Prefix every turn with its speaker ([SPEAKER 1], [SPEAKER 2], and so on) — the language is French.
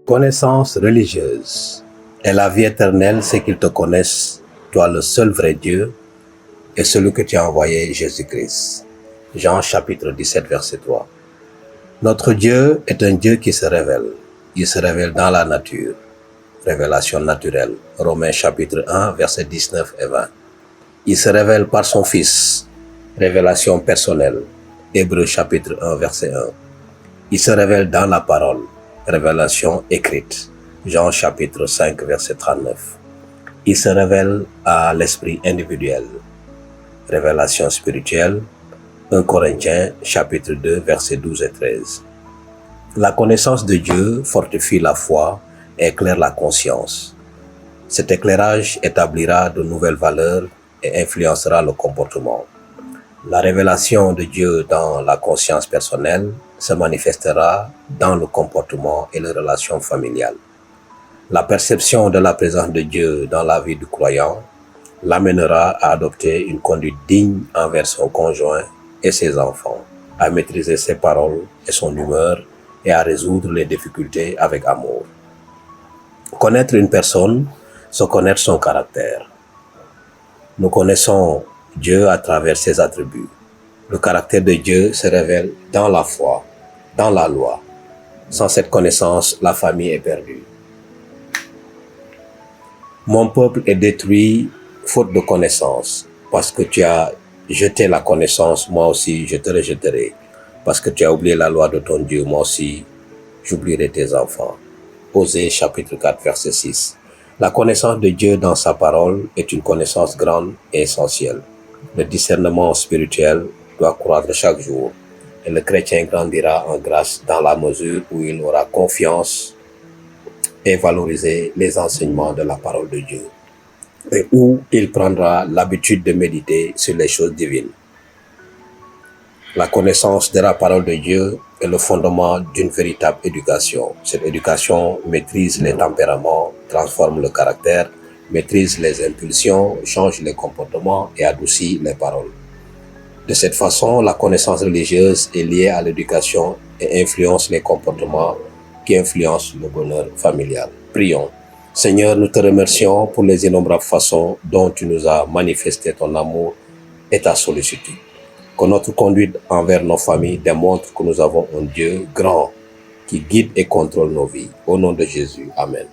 [SPEAKER 1] Connaissance religieuse. Et la vie éternelle, c'est qu'ils te connaissent, toi le seul vrai Dieu, et celui que tu as envoyé, Jésus-Christ. Jean chapitre 17, verset 3. Notre Dieu est un Dieu qui se révèle. Il se révèle dans la nature. Révélation naturelle. Romains chapitre 1, verset 19 et 20. Il se révèle par son Fils. Révélation personnelle. Hébreux chapitre 1, verset 1. Il se révèle dans la parole. Révélation écrite. Jean chapitre 5, verset 39. Il se révèle à l'esprit individuel. Révélation spirituelle. 1 Corinthiens chapitre 2, versets 12 et 13. La connaissance de Dieu fortifie la foi et éclaire la conscience. Cet éclairage établira de nouvelles valeurs et influencera le comportement. La révélation de Dieu dans la conscience personnelle se manifestera dans le comportement et les relations familiales. La perception de la présence de Dieu dans la vie du croyant l'amènera à adopter une conduite digne envers son conjoint et ses enfants, à maîtriser ses paroles et son humeur et à résoudre les difficultés avec amour. Connaître une personne, c'est connaître son caractère. Nous connaissons Dieu à travers ses attributs. Le caractère de Dieu se révèle dans la foi, dans la loi. Sans cette connaissance, la famille est perdue. Mon peuple est détruit faute de connaissance. Parce que tu as jeté la connaissance, moi aussi je te rejetterai. Parce que tu as oublié la loi de ton Dieu, moi aussi j'oublierai tes enfants. Osée chapitre 4 verset 6. La connaissance de Dieu dans sa parole est une connaissance grande et essentielle. Le discernement spirituel doit croître chaque jour et le chrétien grandira en grâce dans la mesure où il aura confiance et valoriser les enseignements de la parole de Dieu et où il prendra l'habitude de méditer sur les choses divines. La connaissance de la parole de Dieu est le fondement d'une véritable éducation. Cette éducation maîtrise les tempéraments, transforme le caractère, maîtrise les impulsions, change les comportements et adoucit les paroles. De cette façon, la connaissance religieuse est liée à l'éducation et influence les comportements qui influencent le bonheur familial. Prions. Seigneur, nous te remercions pour les innombrables façons dont tu nous as manifesté ton amour et ta sollicitude. Que notre conduite envers nos familles démontre que nous avons un Dieu grand qui guide et contrôle nos vies. Au nom de Jésus. Amen.